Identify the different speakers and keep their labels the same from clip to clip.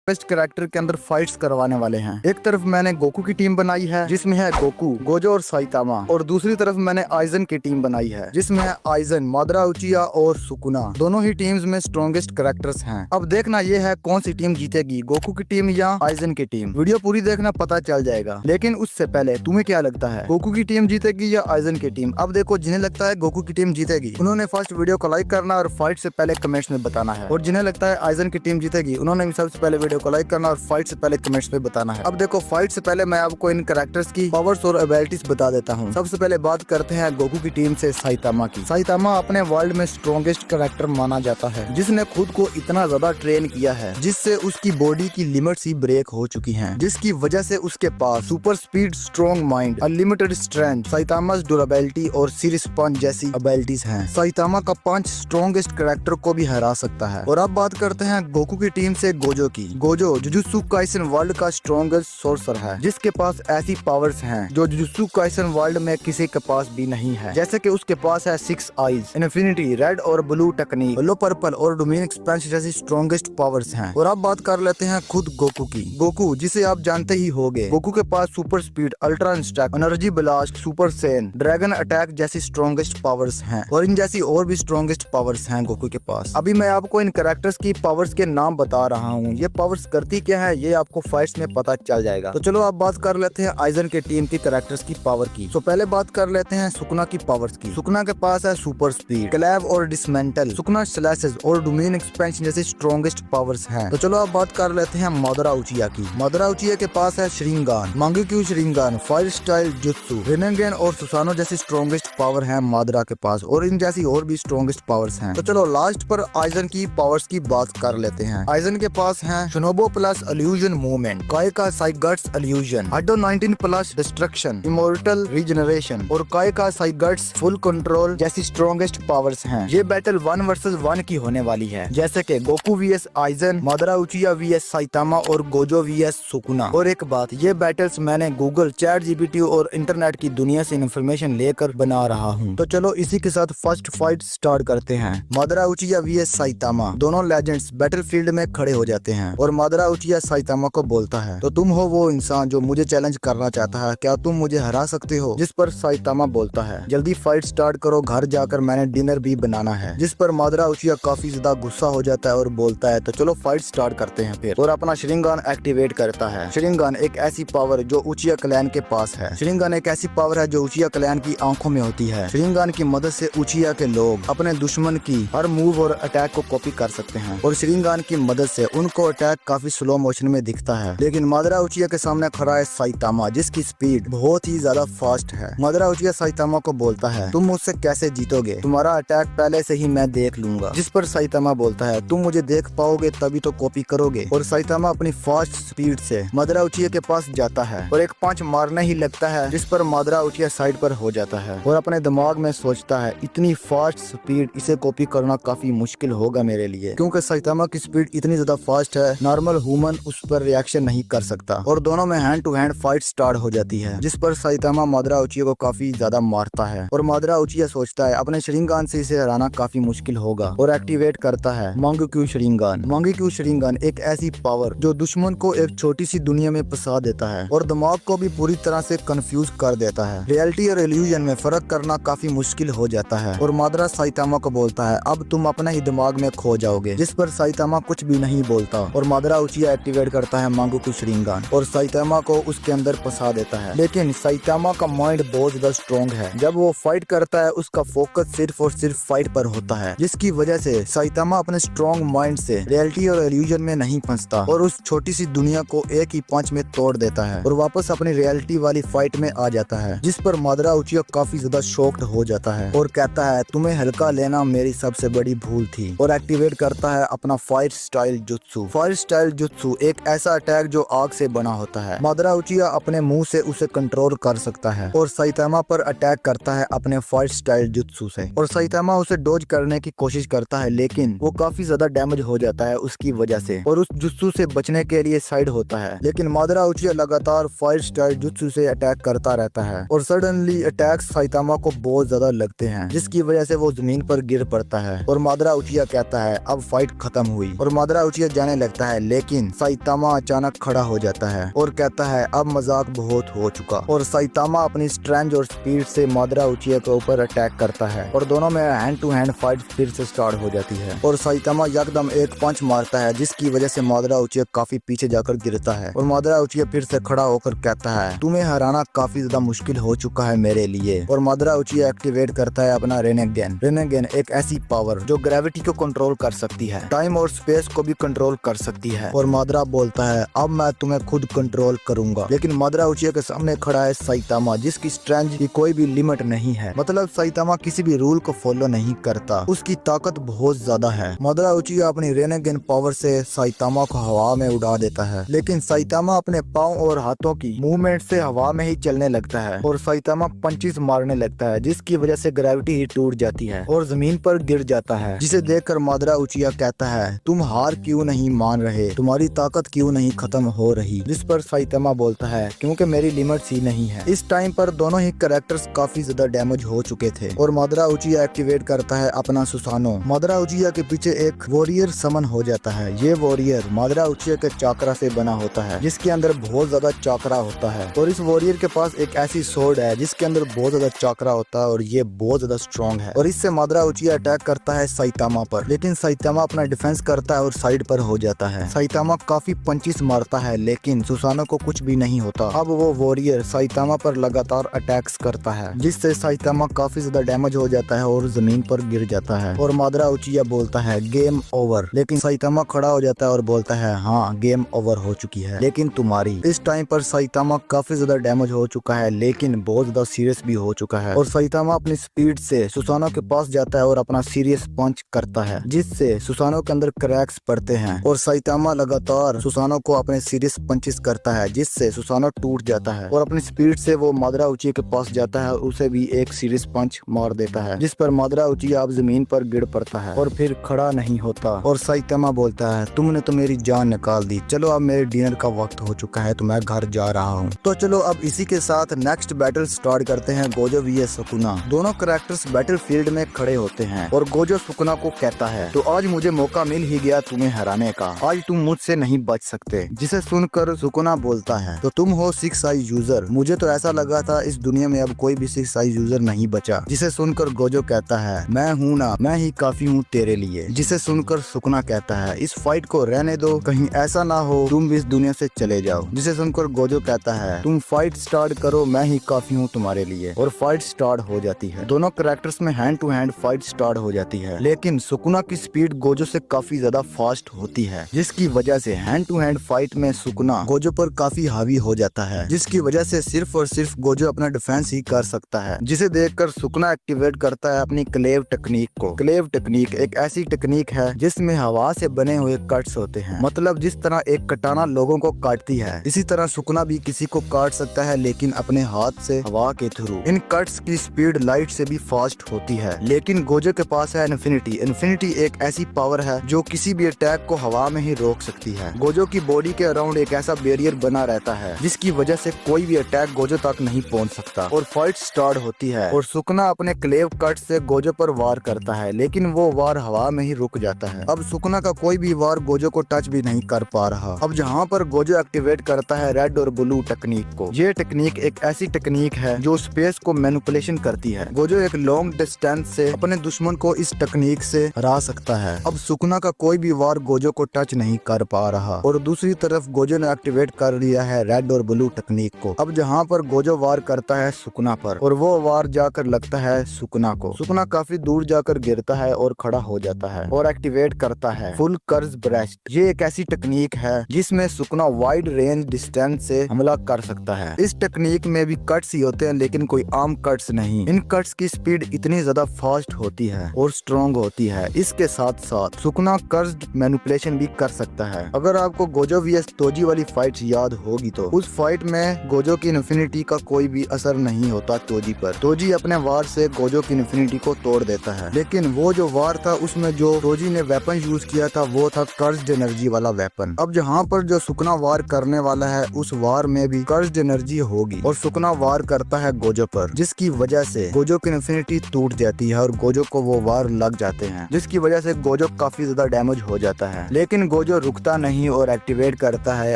Speaker 1: Best character के अंदर fights करवाने वाले हैं। एक तरफ मैंने गोकू की टीम बनाई है जिसमें है गोकू, गोजो और साइतामा, और दूसरी तरफ मैंने आइजन की टीम बनाई है जिसमें है आइजन, मादरा उचिया और सुकुना। दोनों ही टीम्स में स्ट्रॉन्गेस्ट कैरेक्टर्स हैं। अब देखना ये है कौन सी टीम जीतेगी, गोकू की टीम या आइजन की टीम। वीडियो पूरी देखना, पता चल जाएगा। लेकिन उससे पहले तुम्हें क्या लगता है, गोकू की टीम जीतेगी या आइजन की टीम? अब देखो, जिन्हें लगता है गोकू की टीम जीतेगी उन्होंने फर्स्ट वीडियो को लाइक करना और फाइट से पहले कमेंट्स में बताना है, और जिन्हें लगता है आइजन की टीम जीतेगी उन्होंने भी सबसे पहले वीडियो को लाइक करना और फाइट से पहले कमेंट्स में बताना है। अब देखो, फाइट से पहले मैं आपको इन कैरेक्टर्स की पावर्स और एबिलिटीज बता देता हूँ। सबसे पहले बात करते हैं गोकू की टीम से साइतामा की। साइतामा अपने वर्ल्ड में स्ट्रॉन्गेस्ट कैरेक्टर माना जाता है, जिसने खुद को इतना ज्यादा ट्रेन किया है जिससे उसकी बॉडी की लिमिट्स ही ब्रेक हो चुकी हैं, जिसकी वजह से उसके पास super speed, strong mind, unlimited strength, Saitama's durability और सीरीज पंच जैसी एबिलिटीज हैं। साइतामा का पंच स्ट्रॉन्गेस्ट कैरेक्टर को भी हरा सकता है। और अब बात करते हैं गोकू की टीम से गोजो की। गोजो जुजुत्सु काइसन वर्ल्ड का स्ट्रॉन्गेस्ट सोर्सर है, जिसके पास ऐसी पावर्स हैं जो जुजुत्सु काइसन वर्ल्ड में किसी के पास भी नहीं है। जैसे कि उसके पास है 6 आईज, इन्फिनिटी, रेड और ब्लू टेक्निक, येलो, पर्पल और डोमिनिक एक्सपेंशन जैसी स्ट्रॉन्गेस्ट पावर्स हैं। और अब बात कर लेते हैं खुद गोकू की। गोकू, जिसे आप जानते ही होंगे, गोकू के पास super speed, ultra instinct, energy blast, super Saiyan, dragon attack जैसी स्ट्रॉन्गेस्ट पावर्स हैं, और इन जैसी और भी स्ट्रॉन्गेस्ट पावर्स हैं गोकू के पास। अभी मैं आपको इन कैरेक्टर्स की पावर्स के नाम बता रहा हूँ। ये पावर्स करती क्या है ये आपको फाइट्स में पता चल जाएगा। तो चलो अब बात कर लेते हैं आइजन के टीम की कैरेक्टर्स की पावर की। तो पहले बात कर लेते हैं सुकुना की पावर्स की। सुकुना के पास है सुपर स्पीड, क्लैव और डिसमेंटल, सुकुना स्लैशेस और डोमिनियन एक्सपेंशन जैसी स्ट्रॉन्गेस्ट पावर्स हैं। तो चलो अब बात कर लेते हैं मादरा उचिया की। मादरा उचिया के पास है श्रिंगान, मांगेक्यू श्रिंगान, फायर स्टाइल जुत्सु, रेनेगेन और सुसानो जैसी स्ट्रॉन्गेस्ट पावर है मादरा के पास, और इन जैसी और भी स्ट्रॉन्गेस्ट पावर्स हैं। तो चलो लास्ट पर आइजन की पावर्स की बात कर लेते हैं। आइजन के पास है शोनोबो plus illusion movement, Kyoka Suigetsu's illusion, Hado 19 plus destruction, immortal regeneration और काइका साइगट्स फुल कंट्रोल जैसी स्ट्रॉन्गेस्ट पावर्स हैं। ये बैटल 1 वर्सेस 1 की होने वाली है, जैसे कि Goku VS eigen, मादरा उचिया VS Saitama और गोजो वीएस सुकुना। और एक बात, ये बैटल्स मैंने गूगल, चैट जीपीटी और इंटरनेट की दुनिया से इन्फॉर्मेशन लेकर बना रहा हूँ। तो चलो इसी के साथ फर्स्ट फाइट स्टार्ट करते हैं। मादरा उचिया वीएस साइतामा। दोनों लेजेंड्स बैटलफील्ड में खड़े हो जाते हैं और मादरा उचिया साइतामा को बोलता है, तो तुम हो वो इंसान जो मुझे चैलेंज करना चाहता है, क्या तुम मुझे हरा सकते हो? जिस पर साइतामा बोलता है, जल्दी फाइट स्टार्ट करो, घर जाकर मैंने डिनर भी बनाना है। जिस पर मादरा उचिया काफी ज्यादा गुस्सा हो जाता है और बोलता है, तो चलो फाइट स्टार्ट करते हैं फिर। और अपना श्रिंगान एक्टिवेट करता है। श्रिंगान एक ऐसी पावर जो उचिया क्लैन के पास है। श्रिंगान एक ऐसी पावर है जो उचिया क्लैन की आंखों में होती है। श्रिंगान की मदद से उचिया के लोग अपने दुश्मन की हर मूव और अटैक को कॉपी कर सकते हैं, और श्रिंगान की मदद से उनको अटैक काफी स्लो मोशन में दिखता है। लेकिन मादरा उचिया के सामने खड़ा है साइतामा, जिसकी स्पीड बहुत ही ज्यादा फास्ट है। मादरा उचिया साइतामा को बोलता है, तुम मुझसे कैसे जीतोगे? तुम्हारा अटैक पहले से ही मैं देख लूंगा। जिस पर साइतामा बोलता है, तुम मुझे देख पाओगे तभी तो कॉपी करोगे। और साइतामा अपनी फास्ट स्पीड से मादरा उचिया के पास जाता है और एक पंच मारने ही लगता है, जिस पर मादरा उचिया साइड पर हो जाता है और अपने दिमाग में सोचता है, इतनी फास्ट स्पीड, इसे कॉपी करना काफी मुश्किल होगा मेरे लिए, क्योंकि साइतामा की स्पीड इतनी ज्यादा फास्ट है, नॉर्मल ह्यूमन उस पर रिएक्शन नहीं कर सकता। और दोनों में hand to hand fight start हो जाती है, जिस पर साइतामा मादरा उचिया को काफी ज्यादा मारता है। और मादरा उचिया सोचता है अपने श्रिंगान से इसे हराना काफी मुश्किल होगा, और एक्टिवेट करता है मांगेक्यू श्रिंगान। मांगेक्यू श्रिंगान एक ऐसी पावर जो दुश्मन को एक छोटी सी दुनिया में फंसा देता है और दिमाग को भी पूरी तरह से कंफ्यूज कर देता है। रियलिटी और इल्यूजन में फर्क करना काफी मुश्किल हो जाता है। और मादरा साइतामा को बोलता है, अब तुम अपने ही दिमाग में खो जाओगे। जिस पर साइतामा कुछ भी नहीं बोलता और मादरा उचिया एक्टिवेट करता है मांगेक्यू श्रिंगान और साइतामा को उसके अंदर फंसा देता है। लेकिन साइतामा का माइंड बहुत ज्यादा स्ट्रॉन्ग है। जब वो फाइट करता है उसका फोकस सिर्फ और सिर्फ फाइट पर होता है, जिसकी वजह से साइतामा अपने स्ट्रॉन्ग माइंड से रियलिटी और इल्यूजन में नहीं फंसता और उस छोटी सी दुनिया को एक ही पंच में तोड़ देता है और वापस अपनी रियलिटी वाली फाइट में आ जाता है। जिस पर मादरा उचिया काफी ज्यादा शॉक्ड हो जाता है और कहता है, तुम्हें हल्का लेना मेरी सबसे बड़ी भूल थी, और एक्टिवेट करता है अपना fire style jutsu. Fire style jutsu एक ऐसा अटैक जो आग से बना होता है। मादरा उचिया अपने मुंह से उसे कंट्रोल कर सकता है और साइतामा पर अटैक करता है अपने फायर स्टाइल जुत्सु से, और साइतामा उसे डॉज करने की कोशिश करता है, लेकिन वो काफी ज्यादा डैमेज हो जाता है उसकी वजह से और उस जुत्सु से बचने के लिए साइड होता है। लेकिन मादरा उचिया लगातार फायर स्टाइल जुत्सु से अटैक करता रहता है और सडनली अटैक साइतामा को बहुत ज्यादा लगते हैं, जिसकी वजह से वो जमीन पर गिर पड़ता है और मादरा उचिया कहता है, अब फाइट खत्म हुई। और मादरा उचिया जाने लगता है है, लेकिन साइतामा अचानक खड़ा हो जाता है और कहता है अब मजाक बहुत हो चुका। और साइतामा अपनी स्ट्रेंथ और स्पीड से मादरा उचिया के ऊपर अटैक करता है और दोनों में हैंड टू हैंड फाइट फिर से स्टार्ट हो जाती है। और साइतामा एकदम एक पंच मारता है जिसकी वजह से मादरा उचिया काफी पीछे जाकर गिरता है। और मादरा उचिया फिर से खड़ा होकर कहता है तुम्हें हराना काफी ज्यादा मुश्किल हो चुका है मेरे लिए। और मादरा उचिया एक्टिवेट करता है अपना रेनेगेन। रेनेगेन एक ऐसी पावर जो ग्रेविटी को कंट्रोल कर सकती है, टाइम और स्पेस को भी कंट्रोल कर सकती है। और मादरा बोलता है अब मैं तुम्हें खुद कंट्रोल करूंगा। लेकिन मादरा उचिया के सामने खड़ा है साइतामा जिसकी स्ट्रेंथ की कोई भी लिमिट नहीं है। मतलब साइतामा किसी भी रूल को फॉलो नहीं करता, उसकी ताकत बहुत ज्यादा है। मादरा उचिया अपनी रेनेगेन पावर से साइतामा को हवा में उड़ा देता है, लेकिन साइतामा अपने पाँव और हाथों की मूवमेंट से हवा में ही चलने लगता है और साइतामा पंचेस मारने लगता है जिसकी वजह से ग्रेविटी ही टूट जाती है और जमीन पर गिर जाता है। जिसे देखकर मादरा उचिया कहता है तुम हार क्यों नहीं मान रहे, तुम्हारी ताकत क्यों नहीं खत्म हो रही। जिस पर साइतामा बोलता है क्योंकि मेरी लिमिट्स ही नहीं है। इस टाइम पर दोनों ही कैरेक्टर्स काफी ज्यादा डैमेज हो चुके थे और मादरा उचिया एक्टिवेट करता है अपना सुसानो। मादरा उचिया के पीछे एक वॉरियर समन हो जाता है। ये वॉरियर मादरा उचिया के चाकरा से बना होता है जिसके अंदर बहुत ज्यादा चाकरा होता है। और इस वॉरियर के पास एक ऐसी सोर्ड है जिसके अंदर बहुत ज्यादा चाकरा होता है और ये बहुत ज्यादा स्ट्रॉन्ग है। और इससे मादरा उचिया अटैक करता है साइतामा पर, लेकिन साइतामा अपना डिफेंस करता है और साइड पर हो जाता है। साइतामा काफी पंचेस मारता है लेकिन सुसानो को कुछ भी नहीं होता। अब वो वॉरियर साइतामा पर लगातार अटैक्स करता है जिससे साइतामा काफी ज्यादा डैमेज हो जाता है और जमीन पर गिर जाता है। और मादरा उचिया बोलता है गेम ओवर, लेकिन साइतामा खड़ा हो जाता है और बोलता है हाँ गेम ओवर हो चुकी है लेकिन तुम्हारी। इस टाइम पर साइतामा काफी ज्यादा डैमेज हो चुका है लेकिन बहुत ज्यादा सीरियस भी हो चुका है। और साइतामा अपनी स्पीड से सुसानो के पास जाता है और अपना सीरियस पंच करता है जिससे सुसानो के अंदर क्रैक्स पड़ते हैं। और साइतामा लगातार सुसानो को अपने सीरियस पंचेस करता है जिससे सुसानो टूट जाता है। और अपनी स्पीड से वो मादरा उचिया के पास जाता है और उसे भी एक सीरियस पंच मार देता है जिस पर मादरा उचिया अब जमीन पर गिर पड़ता है और फिर खड़ा नहीं होता। और साइतामा बोलता है तुमने तो मेरी जान निकाल दी, चलो अब मेरे डिनर का वक्त हो चुका है तो मैं घर जा रहा हूँ। तो चलो अब इसी के साथ नेक्स्ट बैटल स्टार्ट करते हैं। Gojo vs Sukuna. दोनों कैरेक्टर्स बैटल फील्ड में खड़े होते हैं और गोजो सुकुना को कहता है तो आज मुझे मौका मिल ही गया तुम्हें हराने का, आज तुम मुझसे नहीं बच सकते। जिसे सुनकर सुकुना बोलता है तो तुम हो 6 आइज यूजर, मुझे तो ऐसा लगा था इस दुनिया में अब कोई भी 6 आइज यूजर नहीं बचा। जिसे सुनकर गोजो कहता है मैं हूँ ना, मैं ही काफी हूँ तेरे लिए। जिसे सुनकर सुकुना कहता है इस फाइट को रहने दो, कहीं ऐसा ना हो तुम भी इस दुनिया से चले जाओ। जिसे सुनकर गोजो कहता है तुम फाइट स्टार्ट करो, मैं ही काफी हूँ तुम्हारे लिए। और फाइट स्टार्ट हो जाती है। दोनों कैरेक्टर्स में hand to hand fight start हो जाती है, लेकिन सुकुना की स्पीड गोजो से काफी ज्यादा फास्ट होती है जिसकी वजह से हैंड टू हैंड फाइट में सुकुना गोजो पर काफी हावी हो जाता है, जिसकी वजह से सिर्फ और सिर्फ गोजो अपना डिफेंस ही कर सकता है। जिसे देखकर सुकुना एक्टिवेट करता है अपनी क्लेव टेक्निक को। क्लेव टेक्निक एक ऐसी टेक्निक है जिसमें हवा से बने हुए कट्स होते हैं। मतलब जिस तरह एक कटाना लोगों को काटती है, इसी तरह सुकुना भी किसी को काट सकता है लेकिन अपने हाथ से हवा के थ्रू। इन कट्स की स्पीड लाइट से भी फास्ट होती है, लेकिन गोजो के पास है इन्फिनिटी। इन्फिनिटी एक ऐसी पावर है जो किसी भी अटैक को हवा में ही रोक सकती है। गोजो की बॉडी के अराउंड एक ऐसा बैरियर बना रहता है जिसकी वजह से कोई भी अटैक गोजो तक नहीं पहुंच सकता। और फाइट स्टार्ट होती है और सुकुना अपने क्लेव कट से गोजो पर वार करता है, लेकिन वो वार हवा में ही रुक जाता है। अब सुकुना का कोई भी वार गोजो को टच भी नहीं कर पा रहा। अब जहाँ पर गोजो एक्टिवेट करता है रेड और ब्लू टेक्निक को। ये टेक्निक एक ऐसी टेक्निक है जो स्पेस को मैनिपुलेशन करती है। गोजो एक लॉन्ग डिस्टेंस से अपने दुश्मन को इस टेक्निक से हरा सकता है। अब सुकुना का कोई भी वार गोजो को टच नहीं कर पा रहा और दूसरी तरफ गोजो ने एक्टिवेट कर लिया है रेड और ब्लू टेक्निक को। अब जहाँ पर गोजो वार करता है सुकुना पर और वो वार जाकर लगता है सुकुना को। सुकुना काफी दूर जाकर गिरता है और खड़ा हो जाता है और एक्टिवेट करता है फुल कर्ज ब्रेस्ट। ये एक ऐसी टेक्निक है जिसमें सुकुना वाइड रेंज डिस्टेंस से हमला कर सकता है। इस टेक्निक में भी कट्स ही होते हैं लेकिन कोई आम कट्स नहीं। इन कट्स की स्पीड इतनी ज्यादा फास्ट होती है और स्ट्रॉन्ग होती है। इसके साथ साथ सुकुना कर्ज मैनिपुलेशन भी कर सकता है। अगर आपको गोजो vs तोजी वाली फाइट याद होगी तो उस फाइट में गोजो की इन्फिनिटी का कोई भी असर नहीं होता तोजी पर। तोजी अपने वार से गोजो की इन्फिनिटी को तोड़ देता है, लेकिन वो जो वार था उसमें जो तोजी ने वेपन यूज किया था वो था कर्ज्ड एनर्जी वाला वेपन। अब जहाँ पर जो सुकुना वार करने वाला है उस वार में भी कर्ज्ड एनर्जी होगी और सुकुना वार करता है गोजो पर, जिसकी वजह से गोजो की इन्फिनिटी टूट जाती है और गोजो को वो वार लग जाते हैं, जिसकी वजह से गोजो काफी ज्यादा डैमेज हो जाता है। लेकिन गोजो रुकता नहीं और एक्टिवेट करता है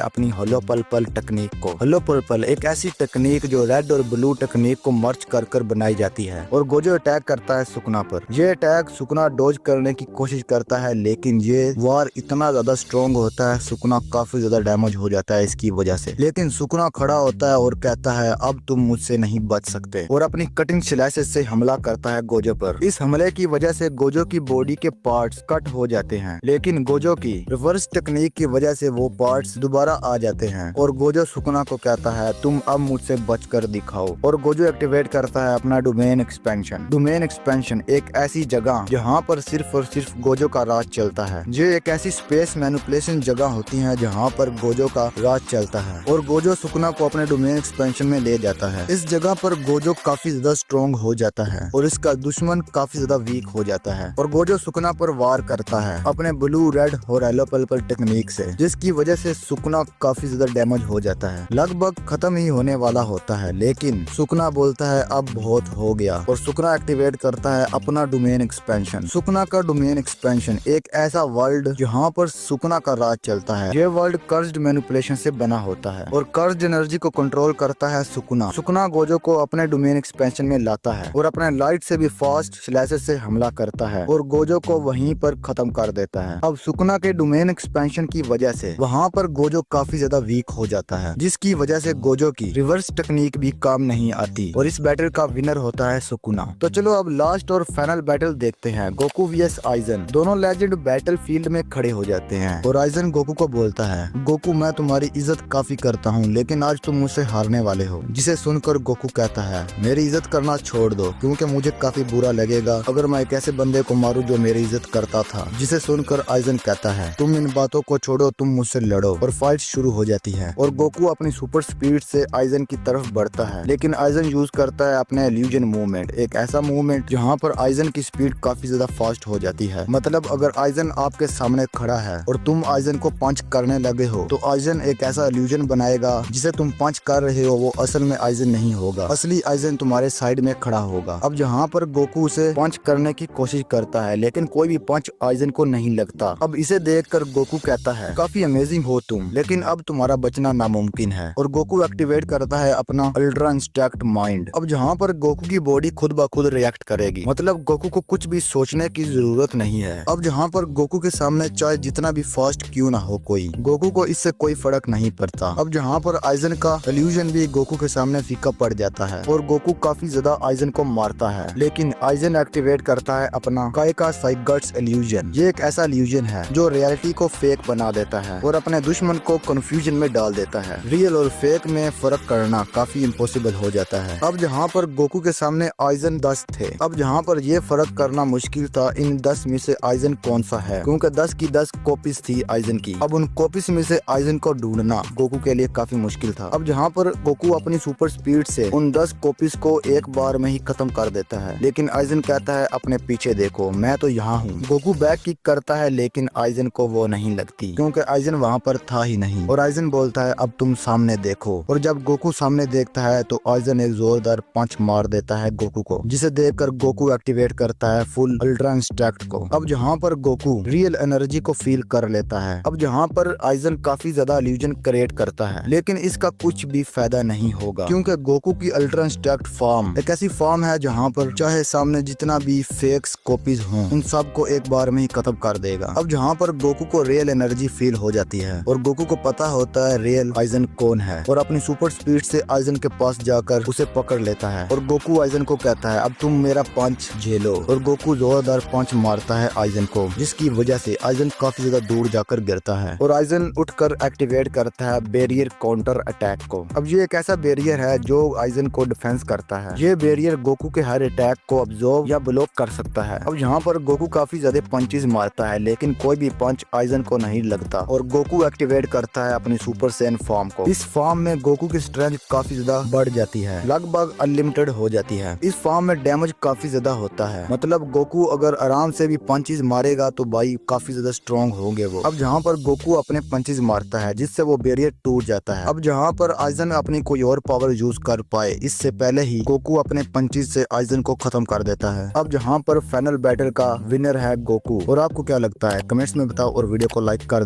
Speaker 1: अपनी होलो पर्पल टेक्निक को। होलो पर्पल एक ऐसी टेक्निक जो रेड और ब्लू टेक्निक को मर्ज कर बनाई जाती है और गोजो अटैक करता है सुकुना पर। ये अटैक सुकुना डोज करने की कोशिश करता है, लेकिन ये वार इतना ज्यादा स्ट्रॉन्ग होता है, सुकुना काफी ज्यादा डैमेज हो जाता है इसकी वजह से। लेकिन सुकुना खड़ा होता है और कहता है अब तुम मुझसे नहीं बच सकते, और अपनी कटिंग स्लैशेस से हमला करता है गोजो पर। इस हमले की वजह से गोजो की बॉडी के पार्ट्स कट हो जाते हैं, लेकिन गोजो की रिवर्स टेक्निक की वजह से वो पार्ट्स दोबारा आ जाते हैं और गोजो सुकुना को कहता है तुम अब मुझसे बच कर दिखाओ। और गोजो एक्टिवेट करता है अपना डोमेन एक्सपेंशन। डोमेन एक्सपेंशन एक ऐसी जगह जहाँ पर सिर्फ और सिर्फ गोजो का राज चलता है। ये एक ऐसी स्पेस मैनिपुलेशन जगह होती है जहाँ पर गोजो का राज चलता है और गोजो सुकुना को अपने डोमेन एक्सपेंशन में ले जाता है। इस जगह पर गोजो काफी ज्यादा स्ट्रॉन्ग हो जाता है और इसका दुश्मन काफी ज्यादा वीक हो जाता है और गोजो सुकुना पर वार करता है अपने ब्लू, रेड और येलो पर्पल टेक्निक से, जिसकी वजह से सुकुना काफी ज्यादा डैमेज हो जाता है। लगभग खत्म ही होने वाला होता है, लेकिन सुकुना बोलता है अब बहुत हो गया और सुकुना एक्टिवेट करता है अपना डोमेन एक्सपेंशन। सुकुना का डोमेन एक्सपेंशन एक ऐसा वर्ल्ड जहाँ पर सुकुना का राज चलता है। ये वर्ल्ड कर्स्ड मैनिपुलेशन से बना होता है और कर्स्ड एनर्जी को कंट्रोल करता है सुकुना। सुकुना गोजो को अपने डोमेन एक्सपेंशन में लाता है और अपने लाइट से भी फास्ट स्लैशेस से हमला करता है और गोजो को वहीं पर खत्म कर देता है। अब सुकुना के डोमेन एक्सपेंशन की वजह से वहाँ पर गोजो काफी ज्यादा वीक हो जाता है, जिसकी वजह से गोजो की रिवर्स टेक्निक भी काम नहीं आती और इस बैटल का विनर होता है सुकुना। तो चलो अब लास्ट और फाइनल बैटल देखते हैं, गोकू vs आइजन। दोनों लेजेंड बैटल फील्ड में खड़े हो जाते हैं और आइजन गोकू को बोलता है गोकू मैं तुम्हारी इज्जत काफी करता हूँ, लेकिन आज तुम मुझसे हारने वाले हो। जिसे सुनकर गोकू कहता है मेरी इज्जत करना छोड़ दो, क्योंकि मुझे काफी बुरा लगेगा अगर मैं एक ऐसे बंदे को मारूं जो मेरी इज्जत करता था। जिसे सुनकर आइजन कहता है तुम इन बातों को छोड़ो, तुम मुझसे लड़ो। और फाइट शुरू हो जाती है और गोकू अपनी सुपर स्पीड से आइजन की तरफ बढ़ता है, लेकिन आइजन यूज करता है अपने इल्यूजन मूवमेंट, एक ऐसा मूवमेंट जहाँ पर आइजन की स्पीड काफी ज्यादा फास्ट हो जाती है। मतलब अगर आइजन आपके सामने खड़ा है और तुम आइजन को पंच करने लगे हो तो आइजन एक ऐसा इल्यूजन बनाएगा जिसे तुम पंच कर रहे हो वो असल में आइजन नहीं होगा, असली आइजन तुम्हारे साइड में खड़ा होगा। अब जहाँ पर गोकू उसे पंच करने की कोशिश करता है, लेकिन कोई भी पंच आइजन को नहीं लगता। अब इसे देखकर गोकू कहता है काफी अमेजिंग हो तुम, लेकिन अब तुम्हारा बचना नामुमकिन है। और गोकू एक्टिवेट करता है अपना अल्ट्रा इंस्ट्रक्ट माइंड। अब जहाँ पर गोकू की बॉडी खुद ब खुद रिएक्ट करेगी, मतलब गोकू को कुछ भी सोचने की जरूरत नहीं है। अब जहाँ पर गोकू के सामने चाहे जितना भी फास्ट क्यों ना हो कोई, गोकू को इससे कोई फर्क नहीं पड़ता। अब जहाँ पर आइजन का इल्यूजन भी गोकू के सामने फीका पड़ जाता है और गोकू काफी ज्यादा आइजन को मारता है, लेकिन आइजन एक्टिवेट करता है अपना काइका साइगट्स इल्यूजन। ये एक ऐसा इल्यूजन है जो रियलिटी को फेक बना देता है और अपने दुश्मन को कंफ्यूजन में डाल देता है। रियल और फेक में फर्क करना काफी इम्पॉसिबल हो जाता है। अब जहाँ पर गोकू के सामने आइजन 10 थे, अब जहाँ पर ये फर्क करना मुश्किल था इन 10 में से आइजन कौन सा है, क्योंकि 10 की 10 कॉपीज थी आइजन की। अब उन कॉपीज में से आइजन को ढूंढना गोकू के लिए काफी मुश्किल था। अब जहाँ पर गोकू अपनी सुपर स्पीड से उन 10 कॉपीज को एक बार में ही खत्म कर देता है, लेकिन आइजन कहता है अपने पीछे देखो मैं तो यहाँ हूँ। गोकू बैक किक करता है, लेकिन आइजन को वो नहीं लगती क्योंकि आइजन वहाँ पर था ही नहीं। और आइजन बोलता है अब तुम सामने देखो। और जब गोकू सामने देखता है तो आइजन एक जोरदार पंच मार देता है गोकू को, जिसे देखकर गोकू एक्टिवेट करता है फुल अल्ट्रा इंस्ट्रक्ट को। अब जहाँ पर गोकू रियल एनर्जी को फील कर लेता है। अब जहाँ पर आइजन काफी ज्यादा इल्यूजन क्रिएट करता है, लेकिन इसका कुछ भी फायदा नहीं होगा क्योंकि गोकू की अल्ट्रा इंस्ट्रक्ट फॉर्म एक ऐसी फॉर्म है जहाँ पर चाहे सामने जितना भी फेक्स कॉपीज हों उन सब को एक बार में ही खत्म कर देगा। अब जहाँ पर गोकू को रियल एनर्जी फील हो जाती है और गोकू को पता होता है रियल आइजन कौन है और अपनी सुपर स्पीड से आइजन के पास जाकर उसे पकड़ लेता है और गोकू आइजन को कहता है अब तुम मेरा पंच झेलो। और गोकू जोरदार पंच मारता है आइजन को, जिसकी वजह से आइजन काफी ज्यादा दूर जाकर गिरता है और आइजन उठकर एक्टिवेट करता है बैरियर काउंटर अटैक को। अब ये एक ऐसा बैरियर है जो आइजन को डिफेंस करता है। ये बैरियर गोकू के हर अटैक को अब्सॉर्ब या ब्लॉक कर सकता है। अब यहाँ पर गोकू काफी ज्यादा पंचेस मारता है, लेकिन कोई भी पंच आइजन को नहीं लगता और गोकू एक्टिवेट करता है अपनी सुपर सैन फॉर्म को। इस फॉर्म में गोकू की स्ट्रेंथ काफी ज्यादा बढ़ जाती है, लगभग अनलिमिटेड हो जाती है। इस फॉर्म में डैमेज काफी ज्यादा होता है, मतलब गोकू अगर आराम से भी पंचेस मारेगा तो भाई काफी ज्यादा स्ट्रॉन्ग होंगे वो। अब जहाँ पर गोकू अपने पंचेस मारता है जिससे वो बैरियर टूट जाता है। अब जहाँ पर आइजन अपनी कोई और पावर यूज कर पाए इससे पहले ही गोकू अपने पंचेस से आइजन को खत्म कर देता है। अब जहाँ पर फाइनल बैटल का विनर है गोकू। और आपको क्या लगता है कमेंट्स में बताओ और वीडियो को लाइक कर